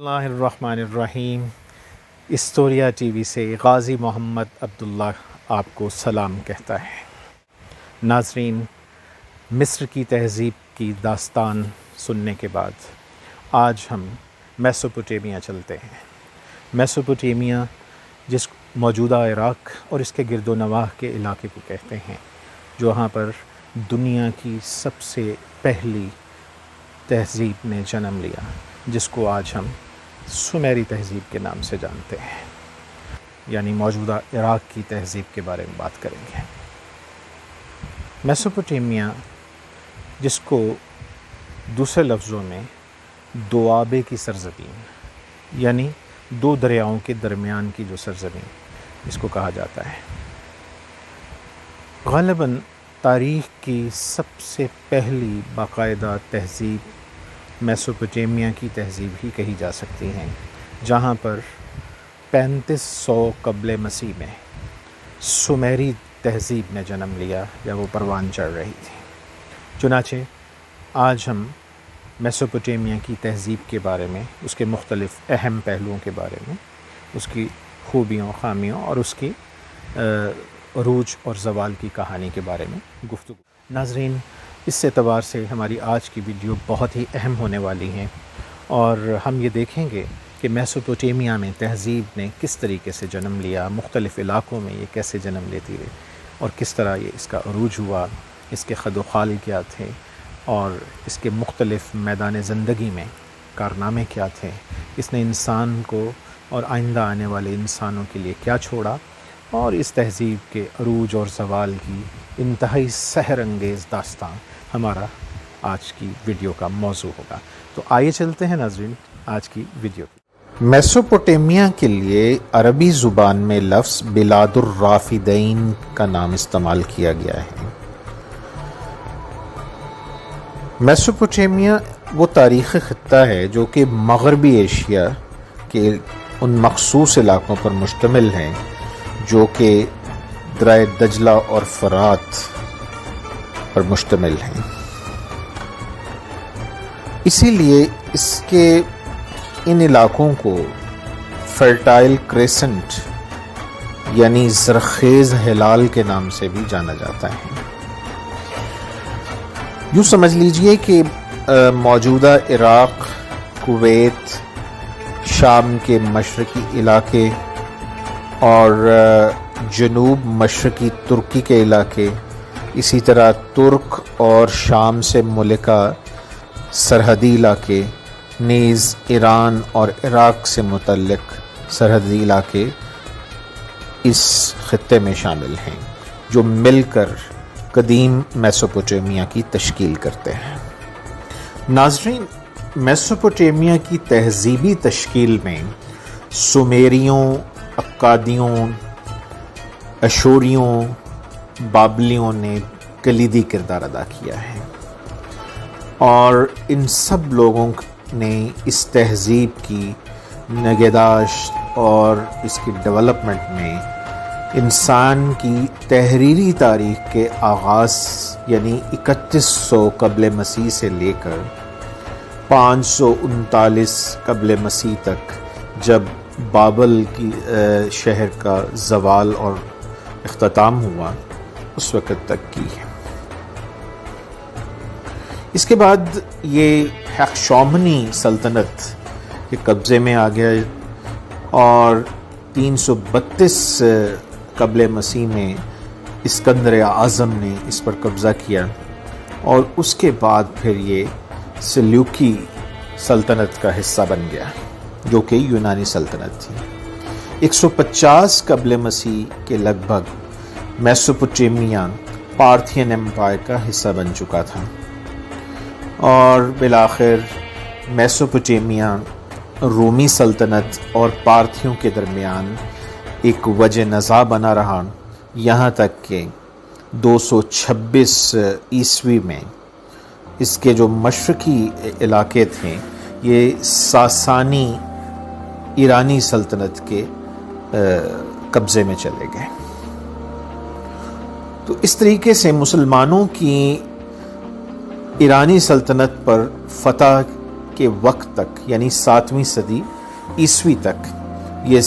اللہ الرحمن الرحیم۔ استوریا T V سے غازی محمد عبداللہ آپ کو سلام کہتا ہے۔ ناظرین، مصر کی تہذیب کی داستان سننے کے بعد آج ہم میسوپوٹیمیا چلتے ہیں۔ میسوپوٹیمیا جس موجودہ عراق اور اس کے گرد و نواح کے علاقے کو کہتے ہیں، جہاں پر دنیا کی سب سے پہلی تہذیب نے جنم لیا، جس کو آج ہم سومیری تہذیب کے نام سے جانتے ہیں، یعنی موجودہ عراق کی تہذیب کے بارے میں بات کریں گے۔ میسوپوٹیمیا، جس کو دوسرے لفظوں میں دوآبے کی سرزمین، یعنی دو دریاؤں کے درمیان کی جو سرزمین، اس کو کہا جاتا ہے، غالباً تاریخ کی سب سے پہلی باقاعدہ تہذیب میسوپوٹیمیا کی تہذیب ہی کہی جا سکتی ہیں، جہاں پر 3500 قبل مسیح میں سومیری تہذیب نے جنم لیا یا وہ پروان چڑھ رہی تھی۔ چنانچہ آج ہم میسوپوٹیمیا کی تہذیب کے بارے میں، اس کے مختلف اہم پہلوؤں کے بارے میں، اس کی خوبیوں، خامیوں اور اس کی عروج اور زوال کی کہانی کے بارے میں گفتگو۔ ناظرین، اس اعتبار سے ہماری آج کی ویڈیو بہت ہی اہم ہونے والی ہیں، اور ہم یہ دیکھیں گے کہ میسوپوٹیمیا میں تہذیب نے کس طریقے سے جنم لیا، مختلف علاقوں میں یہ کیسے جنم لیتی رہی اور کس طرح یہ اس کا عروج ہوا، اس کے خد و خال کیا تھے اور اس کے مختلف میدان زندگی میں کارنامے کیا تھے، اس نے انسان کو اور آئندہ آنے والے انسانوں کے لیے کیا چھوڑا، اور اس تہذیب کے عروج اور زوال کی انتہائی سحر انگیز داستان ہمارا آج کی ویڈیو کا موضوع ہوگا۔ تو آئیے چلتے ہیں ناظرین آج کی ویڈیو کی۔ میسوپوٹیمیا کے لیے عربی زبان میں لفظ بلاد الرافدین کا نام استعمال کیا گیا ہے۔ میسوپوٹیمیا وہ تاریخی خطہ ہے جو کہ مغربی ایشیا کے ان مخصوص علاقوں پر مشتمل ہیں جو کہ دریا دجلہ اور فرات پر مشتمل ہیں۔ اسی لیے اس کے ان علاقوں کو فرٹائل کریسنٹ یعنی زرخیز ہلال کے نام سے بھی جانا جاتا ہے۔ یوں سمجھ لیجئے کہ موجودہ عراق، کویت، شام کے مشرقی علاقے اور جنوب مشرقی ترکی کے علاقے، اسی طرح ترک اور شام سے ملکہ سرحدی علاقے، نیز ایران اور عراق سے متعلق سرحدی علاقے اس خطے میں شامل ہیں، جو مل کر قدیم میسوپوٹیمیا کی تشکیل کرتے ہیں۔ ناظرین، میسوپوٹیمیا کی تہذیبی تشکیل میں سومیریوں، اکادیوں، اشوریوں، بابلیوں نے کلیدی کردار ادا کیا ہے، اور ان سب لوگوں نے اس تہذیب کی نگہداشت اور اس کی ڈیولپمنٹ میں انسان کی تحریری تاریخ کے آغاز یعنی 3100 قبل مسیح سے لے کر 539 قبل مسیح تک، جب بابل کی شہر کا زوال اور اختتام ہوا، اس وقت تک کی ہے۔ اس کے بعد یہ ہخشومنی سلطنت کے قبضے میں آ گیا، اور 332 قبل مسیح میں اسکندر اعظم نے اس پر قبضہ کیا، اور اس کے بعد پھر یہ سلیوکی سلطنت کا حصہ بن گیا، جو کہ یونانی سلطنت تھی۔ 150 قبل مسیح کے لگ بھگ میسوپوٹیمیا پارتھین ایمپائر کا حصہ بن چکا تھا، اور بالآخر میسوپوٹیمیا رومی سلطنت اور پارتھیوں کے درمیان ایک وجہ نزاع بنا رہا، یہاں تک کہ 226 عیسوی میں اس کے جو مشرقی علاقے تھے یہ ساسانی ایرانی سلطنت کے قبضے میں چلے گئے۔ تو اس طریقے سے مسلمانوں کی ایرانی سلطنت پر فتح کے وقت تک، یعنی 7ویں صدی عیسوی تک یہ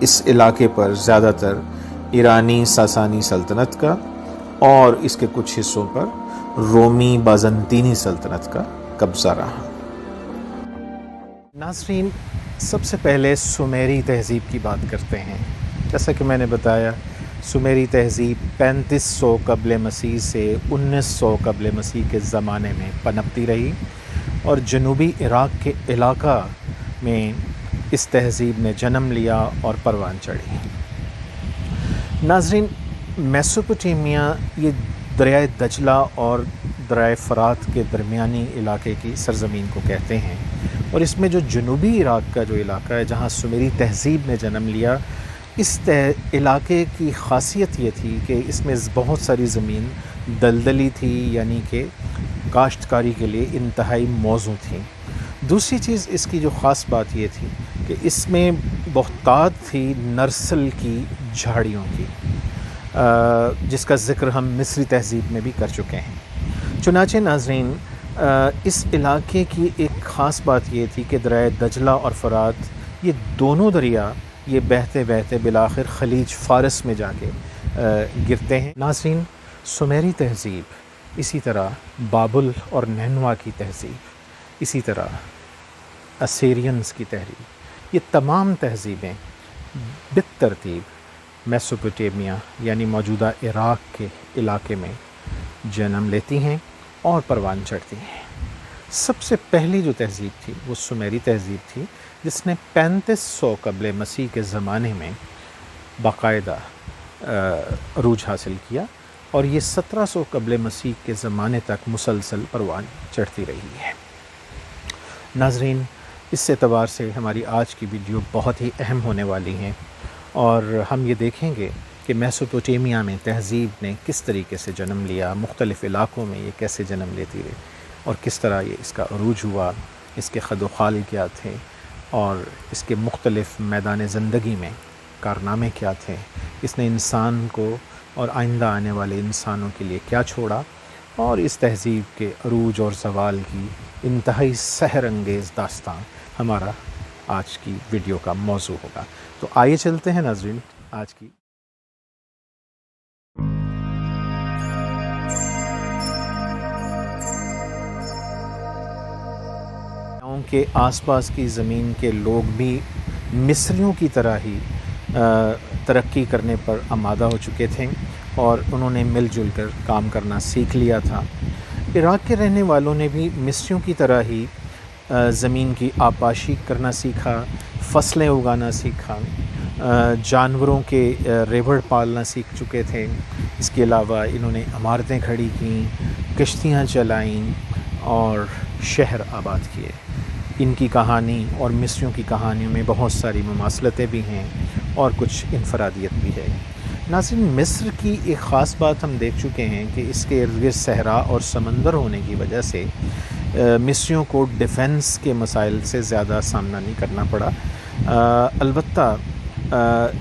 اس علاقے پر زیادہ تر ایرانی ساسانی سلطنت کا اور اس کے کچھ حصوں پر رومی بازنطینی سلطنت کا قبضہ رہا۔ ناظرین، سب سے پہلے سومیری تہذیب کی بات کرتے ہیں۔ جیسا کہ میں نے بتایا، سومیری تہذیب 3500 قبل مسیح سے 1900 قبل مسیح کے زمانے میں پنپتی رہی اور جنوبی عراق کے علاقہ میں اس تہذیب نے جنم لیا اور پروان چڑھی۔ ناظرین، میسوپوٹیمیا یہ دریائے دجلہ اور دریائے فرات کے درمیانی علاقے کی سرزمین کو کہتے ہیں، اور اس میں جو جنوبی عراق کا جو علاقہ ہے جہاں سومیری تہذیب نے جنم لیا، اس علاقے کی خاصیت یہ تھی کہ اس میں بہت ساری زمین دلدلی تھی، یعنی کہ کاشتکاری کے لیے انتہائی موزوں تھی۔ دوسری چیز اس کی جو خاص بات یہ تھی کہ اس میں بہتات تھی نرسل کی جھاڑیوں کی، جس کا ذکر ہم مصری تہذیب میں بھی کر چکے ہیں۔ چنانچہ ناظرین، اس علاقے کی ایک خاص بات یہ تھی کہ دریائے دجلہ اور فرات، یہ دونوں دریا یہ بہتے بہتے بالآخر خلیج فارس میں جا کے گرتے ہیں۔ ناظرین، سومیری تہذیب، اسی طرح بابل اور نینوا کی تہذیب، اسی طرح اسیرینز کی تہذیب، یہ تمام تہذیبیں بالترتیب میسوپوٹیمیا یعنی موجودہ عراق کے علاقے میں جنم لیتی ہیں اور پروان چڑھتی ہیں۔ سب سے پہلی جو تہذیب تھی وہ سومیری تہذیب تھی، جس نے 3500 قبل مسیح کے زمانے میں باقاعدہ عروج حاصل کیا، اور یہ 1700 قبل مسیح کے زمانے تک مسلسل پروان چڑھتی رہی ہے۔ ناظرین، اس اعتبار سے ہماری آج کی ویڈیو بہت ہی اہم ہونے والی ہیں، اور ہم یہ دیکھیں گے کہ میسوپوٹیمیا میں تہذیب نے کس طریقے سے جنم لیا، مختلف علاقوں میں یہ کیسے جنم لیتی رہی، اور کس طرح یہ اس کا عروج ہوا، اس کے خد و خال کیا تھے، اور اس کے مختلف میدان زندگی میں کارنامے کیا تھے، اس نے انسان کو اور آئندہ آنے والے انسانوں کے لیے کیا چھوڑا، اور اس تہذیب کے عروج اور زوال کی انتہائی سحر انگیز داستان ہمارا آج کی ویڈیو کا موضوع ہوگا۔ تو آئیے چلتے ہیں ناظرین آج کی کے آس پاس کی زمین کے لوگ بھی مصریوں کی طرح ہی ترقی کرنے پر آمادہ ہو چکے تھے، اور انہوں نے مل جل کر کام کرنا سیکھ لیا تھا۔ عراق کے رہنے والوں نے بھی مصریوں کی طرح ہی زمین کی آبپاشی کرنا سیکھا، فصلیں اگانا سیکھا، جانوروں کے ریوڑ پالنا سیکھ چکے تھے۔ اس کے علاوہ انہوں نے عمارتیں کھڑی کیں، کشتیاں چلائیں اور شہر آباد کیے۔ ان کی کہانی اور مصریوں کی کہانیوں میں بہت ساری مماثلتیں بھی ہیں اور کچھ انفرادیت بھی ہے۔ ناظرین، مصر کی ایک خاص بات ہم دیکھ چکے ہیں کہ اس کے ارد گرد صحرا اور سمندر ہونے کی وجہ سے مصریوں کو ڈیفنس کے مسائل سے زیادہ سامنا نہیں کرنا پڑا۔ البتہ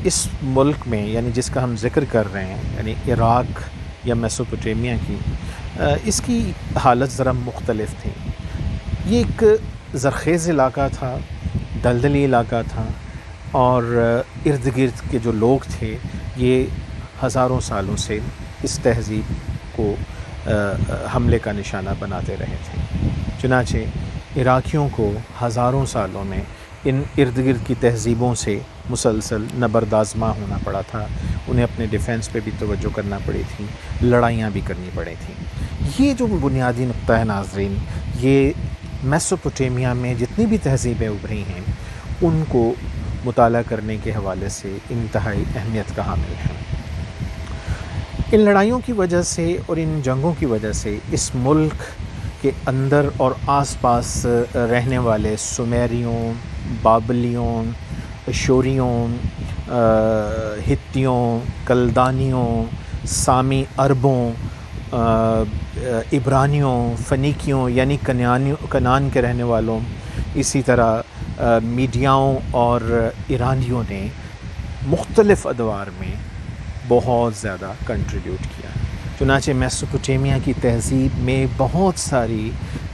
اس ملک میں، یعنی جس کا ہم ذکر کر رہے ہیں، یعنی عراق یا میسوپوٹیمیا کی، اس کی حالت ذرا مختلف تھی۔ یہ ایک زرخیز علاقہ تھا، دلدلی علاقہ تھا، اور ارد گرد کے جو لوگ تھے یہ ہزاروں سالوں سے اس تہذیب کو حملے کا نشانہ بناتے رہے تھے۔ چنانچہ عراقیوں کو ہزاروں سالوں میں ان ارد گرد کی تہذیبوں سے مسلسل نبردآزما ہونا پڑا تھا، انہیں اپنے ڈیفنس پہ بھی توجہ کرنا پڑی تھی، لڑائیاں بھی کرنی پڑی تھیں۔ یہ جو بنیادی نقطہ ہے ناظرین، یہ میسوپوٹیمیا میں جتنی بھی تہذیبیں ابھری ہیں ان کو مطالعہ کرنے کے حوالے سے انتہائی اہمیت کا حامل ہیں۔ ان لڑائیوں کی وجہ سے اور ان جنگوں کی وجہ سے اس ملک کے اندر اور آس پاس رہنے والے سومیریوں، بابلیوں، اشوریوں، ہتیوں، کلدانیوں، سامی عربوں، عبرانیوں، فنیکیوں یعنی کنعان کے رہنے والوں، اسی طرح میڈیاؤں اور ایرانیوں نے مختلف ادوار میں بہت زیادہ کنٹریبیوٹ کیا۔ چنانچہ میسوپوٹیمیا کی تہذیب میں بہت ساری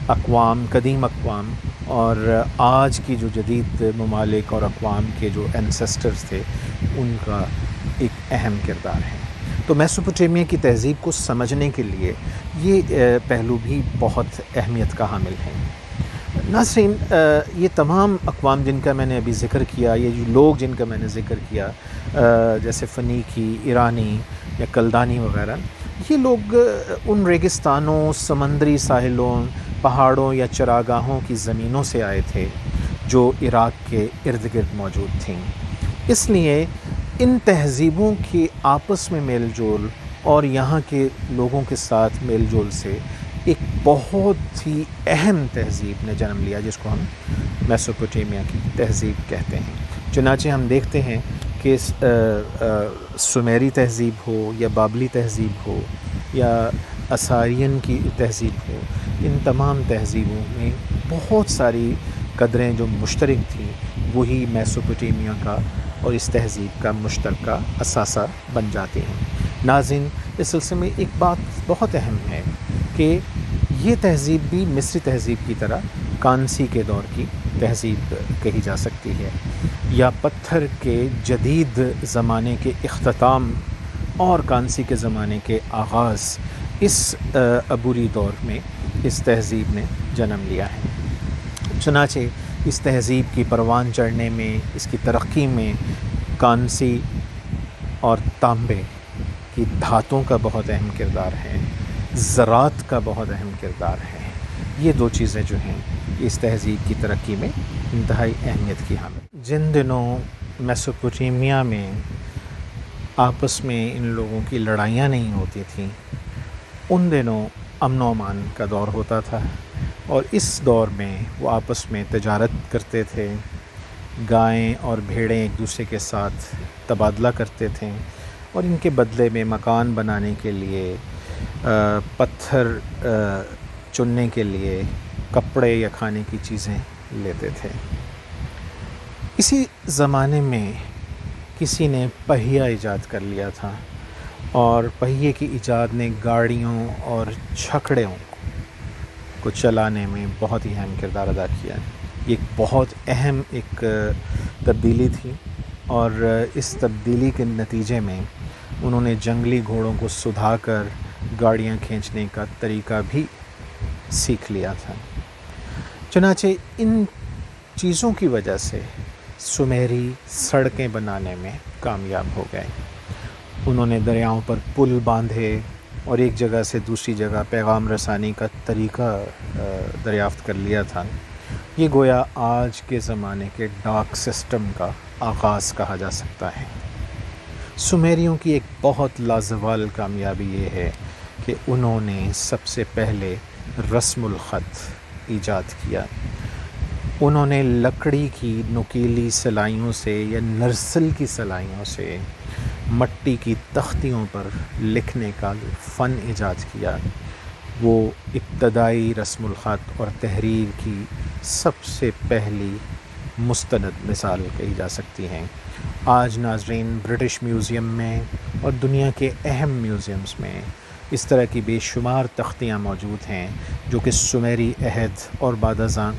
اقوام، قدیم اقوام اور آج کی جو جدید ممالک اور اقوام کے جو اینسسٹرز تھے ان کا ایک اہم کردار ہے۔ تو میسوپوٹیمیا کی تہذیب کو سمجھنے کے لیے یہ پہلو بھی بہت اہمیت کا حامل ہیں۔ ناظرین، یہ تمام اقوام جن کا میں نے ابھی ذکر کیا، یہ جو لوگ جن کا میں نے ذکر کیا، جیسے فنیکی، ایرانی یا کلدانی وغیرہ، یہ لوگ ان ریگستانوں، سمندری ساحلوں، پہاڑوں یا چراگاہوں کی زمینوں سے آئے تھے جو عراق کے ارد گرد موجود تھیں۔ اس لیے ان تہذیبوں کے آپس میں میل جول اور یہاں کے لوگوں کے ساتھ میل جول سے ایک بہت ہی اہم تہذیب نے جنم لیا جس کو ہم میسوپوٹیمیا کی تہذیب کہتے ہیں۔ چنانچہ ہم دیکھتے ہیں کہ سومیری تہذیب ہو یا بابلی تہذیب ہو یا اسارین کی تہذیب ہو، ان تمام تہذیبوں میں بہت ساری قدریں جو مشترک تھیں وہی میسوپوٹیمیا کا اور اس تہذیب کا مشترکہ اثاثہ بن جاتے ہیں۔ ناظرین، اس سلسلے میں ایک بات بہت اہم ہے کہ یہ تہذیب بھی مصری تہذیب کی طرح کانسی کے دور کی تہذیب کہی جا سکتی ہے، یا پتھر کے جدید زمانے کے اختتام اور کانسی کے زمانے کے آغاز، اس عبوری دور میں اس تہذیب نے جنم لیا ہے۔ چنانچہ اس تہذیب کی پروان چڑھنے میں، اس کی ترقی میں کانسی اور تانبے کی دھاتوں کا بہت اہم کردار ہے، زراعت کا بہت اہم کردار ہے۔ یہ دو چیزیں جو ہیں اس تہذیب کی ترقی میں انتہائی اہمیت کی حامل۔ جن دنوں میسوپوٹیمیا میں آپس میں ان لوگوں کی لڑائیاں نہیں ہوتی تھیں، ان دنوں امن و امان کا دور ہوتا تھا، اور اس دور میں وہ آپس میں تجارت کرتے تھے، گائیں اور بھیڑیں ایک دوسرے کے ساتھ تبادلہ کرتے تھے، اور ان کے بدلے میں مکان بنانے کے لیے، پتھر چننے کے لیے، کپڑے یا کھانے کی چیزیں لیتے تھے۔ اسی زمانے میں کسی نے پہیہ ایجاد کر لیا تھا، اور پہیے کی ایجاد نے گاڑیوں اور چھکڑوں کو چلانے میں بہت ہی اہم کردار ادا کیا۔ یہ ایک بہت اہم ایک تبدیلی تھی، اور اس تبدیلی کے نتیجے میں انہوں نے جنگلی گھوڑوں کو سدھا کر گاڑیاں کھینچنے کا طریقہ بھی سیکھ لیا تھا۔ چنانچہ ان چیزوں کی وجہ سے سومیری سڑکیں بنانے میں کامیاب ہو گئے۔ انہوں نے دریاؤں پر پل باندھے اور ایک جگہ سے دوسری جگہ پیغام رسانی کا طریقہ دریافت کر لیا تھا۔ یہ گویا آج کے زمانے کے ڈاک سسٹم کا آغاز کہا جا سکتا ہے۔ سومیریوں کی ایک بہت لازوال کامیابی یہ ہے کہ انہوں نے سب سے پہلے رسم الخط ایجاد کیا۔ انہوں نے لکڑی کی نکیلی سلائیوں سے یا نرسل کی سلائیوں سے مٹی کی تختیوں پر لکھنے کا فن ایجاد کیا۔ وہ ابتدائی رسم الخط اور تحریر کی سب سے پہلی مستند مثال کہی جا سکتی ہیں۔ آج ناظرین، برٹش میوزیم میں اور دنیا کے اہم میوزیمز میں اس طرح کی بے شمار تختیاں موجود ہیں جو کہ سومیری عہد اور بعد ازاں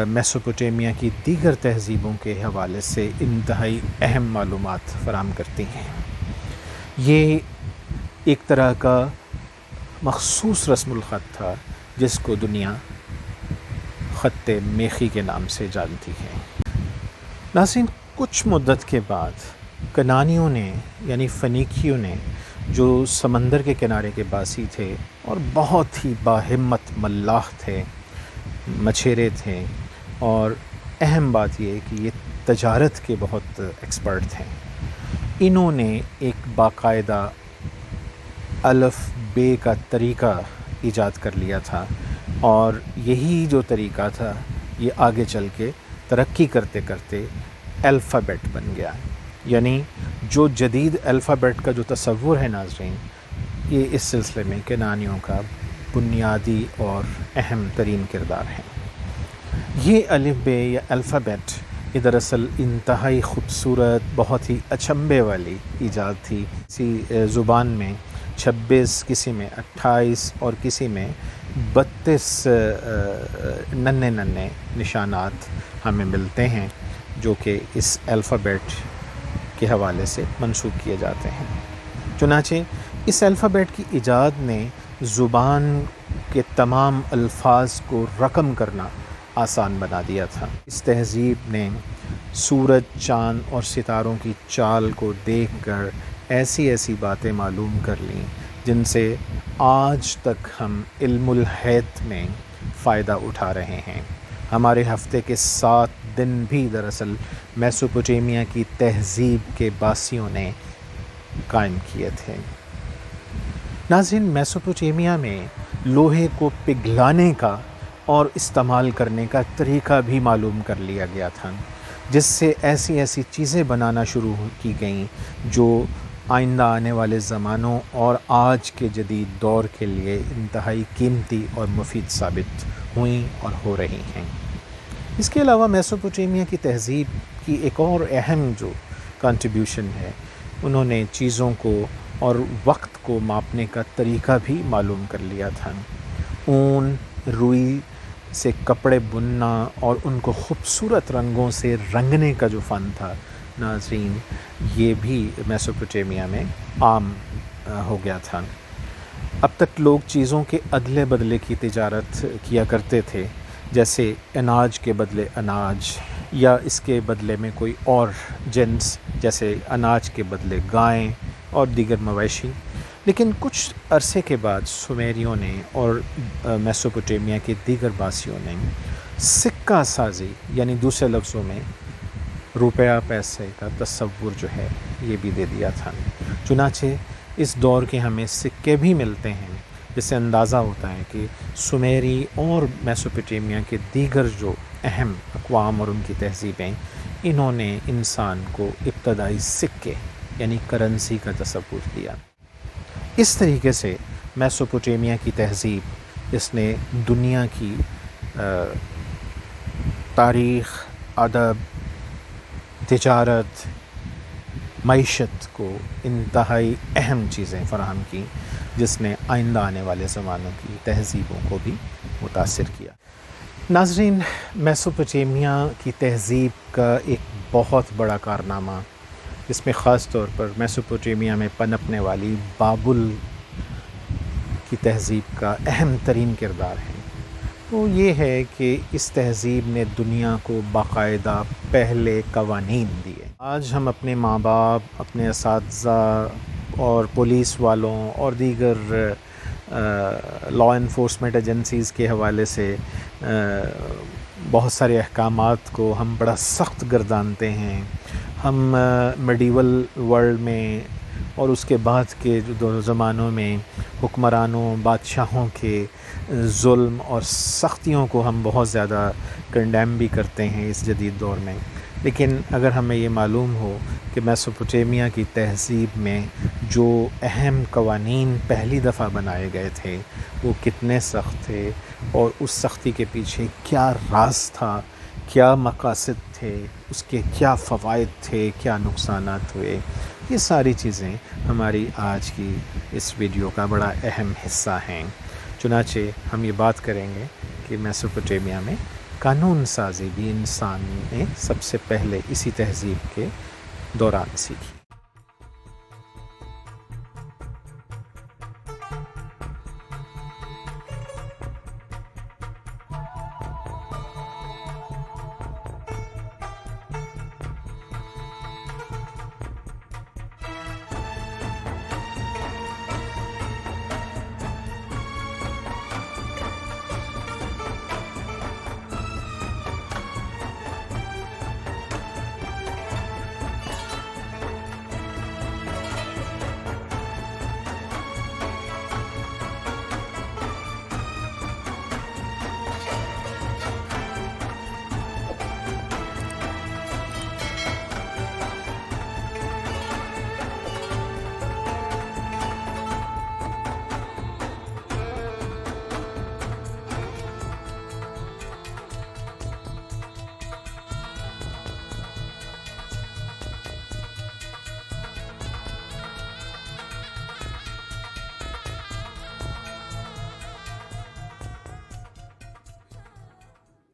میسوپوٹیمیا کی دیگر تہذیبوں کے حوالے سے انتہائی اہم معلومات فراہم کرتی ہیں۔ یہ ایک طرح کا مخصوص رسم الخط تھا جس کو دنیا خط میخی کے نام سے جانتی ہے۔ ناظرین، کچھ مدت کے بعد کنانیوں نے یعنی فنیکیوں نے، جو سمندر کے کنارے کے باسی تھے اور بہت ہی باہمت ملاح تھے، مچھیرے تھے، اور اہم بات یہ کہ یہ تجارت کے بہت ایکسپرٹ تھے، انہوں نے ایک باقاعدہ الف بے کا طریقہ ایجاد کر لیا تھا، اور یہی جو طریقہ تھا یہ آگے چل کے ترقی کرتے کرتے الفابیٹ بن گیا۔ یعنی جو جدید الفابیٹ کا جو تصور ہے ناظرین، یہ اس سلسلے میں کنانیوں کا بنیادی اور اہم ترین کردار ہے۔ یہ الف بے یا الفابیٹ یہ دراصل انتہائی خوبصورت، بہت ہی اچنبھے والی ایجاد تھی۔ کسی زبان میں 26، کسی میں 28 اور کسی میں 32 ننھے ننھے نشانات ہمیں ملتے ہیں جو کہ اس الفابیٹ کے حوالے سے منسوب کیے جاتے ہیں۔ چنانچہ اس الفابیٹ کی ایجاد نے زبان کے تمام الفاظ کو رقم کرنا آسان بنا دیا تھا۔ اس تہذیب نے سورج، چاند اور ستاروں کی چال کو دیکھ کر ایسی ایسی باتیں معلوم کر لیں جن سے آج تک ہم علم الحیط میں فائدہ اٹھا رہے ہیں۔ ہمارے ہفتے کے 7 دن بھی دراصل میسوپوٹیمیا کی تہذیب کے باسیوں نے قائم کیے تھے۔ ناظرین، میسوپوٹیمیا میں لوہے کو پگھلانے کا اور استعمال کرنے کا طریقہ بھی معلوم کر لیا گیا تھا، جس سے ایسی ایسی چیزیں بنانا شروع کی گئیں جو آئندہ آنے والے زمانوں اور آج کے جدید دور کے لیے انتہائی قیمتی اور مفید ثابت ہوئیں اور ہو رہی ہیں۔ اس کے علاوہ میسوپوٹیمیا کی تہذیب کی ایک اور اہم جو کنٹریبیوشن ہے، انہوں نے چیزوں کو اور وقت کو ماپنے کا طریقہ بھی معلوم کر لیا تھا۔ اون، روئی سے کپڑے بننا اور ان کو خوبصورت رنگوں سے رنگنے کا جو فن تھا ناظرین، یہ بھی میسوپوٹیمیا میں عام ہو گیا تھا۔ اب تک لوگ چیزوں کے ادلے بدلے کی تجارت کیا کرتے تھے، جیسے اناج کے بدلے اناج یا اس کے بدلے میں کوئی اور جنس، جیسے اناج کے بدلے گائیں اور دیگر مویشی۔ لیکن کچھ عرصے کے بعد سومیریوں نے اور میسوپوٹیمیا کے دیگر باسیوں نے سکہ سازی، یعنی دوسرے لفظوں میں روپیہ پیسے کا تصور جو ہے یہ بھی دے دیا تھا۔ چنانچہ اس دور کے ہمیں سکے بھی ملتے ہیں، جس سے اندازہ ہوتا ہے کہ سومیری اور میسوپوٹیمیا کے دیگر جو اہم اقوام اور ان کی تہذیبیں، انہوں نے انسان کو ابتدائی سکے یعنی کرنسی کا تصور دیا۔ اس طریقے سے میسوپوٹیمیا کی تہذیب، اس نے دنیا کی تاریخ، ادب، تجارت، معیشت کو انتہائی اہم چیزیں فراہم کی، جس نے آئندہ آنے والے زمانوں کی تہذیبوں کو بھی متاثر کیا۔ ناظرین، میسوپوٹیمیا کی تہذیب کا ایک بہت بڑا کارنامہ، جس میں خاص طور پر میسوپوٹیمیا میں پنپنے والی بابل کی تہذیب کا اہم ترین کردار ہے، وہ یہ ہے کہ اس تہذیب نے دنیا کو باقاعدہ پہلے قوانین دیے۔ آج ہم اپنے ماں باپ، اپنے اساتذہ اور پولیس والوں اور دیگر لا انفورسمنٹ ایجنسیز کے حوالے سے بہت سارے احکامات کو ہم بڑا سخت گردانتے ہیں۔ ہم میڈیول ورلڈ میں اور اس کے بعد کے جو دونوں زمانوں میں حکمرانوں، بادشاہوں کے ظلم اور سختیوں کو ہم بہت زیادہ کنڈیم بھی کرتے ہیں اس جدید دور میں۔ لیکن اگر ہمیں یہ معلوم ہو کہ میسوپوٹیمیا کی تہذیب میں جو اہم قوانین پہلی دفعہ بنائے گئے تھے وہ کتنے سخت تھے اور اس سختی کے پیچھے کیا راز تھا، کیا مقاصد تھے، اس کے کیا فوائد تھے، کیا نقصانات ہوئے، یہ ساری چیزیں ہماری آج کی اس ویڈیو کا بڑا اہم حصہ ہیں۔ چنانچہ ہم یہ بات کریں گے کہ میسوپوٹیمیا میں قانون سازی بھی انسان نے سب سے پہلے اسی تہذیب کے دوران سیکھی۔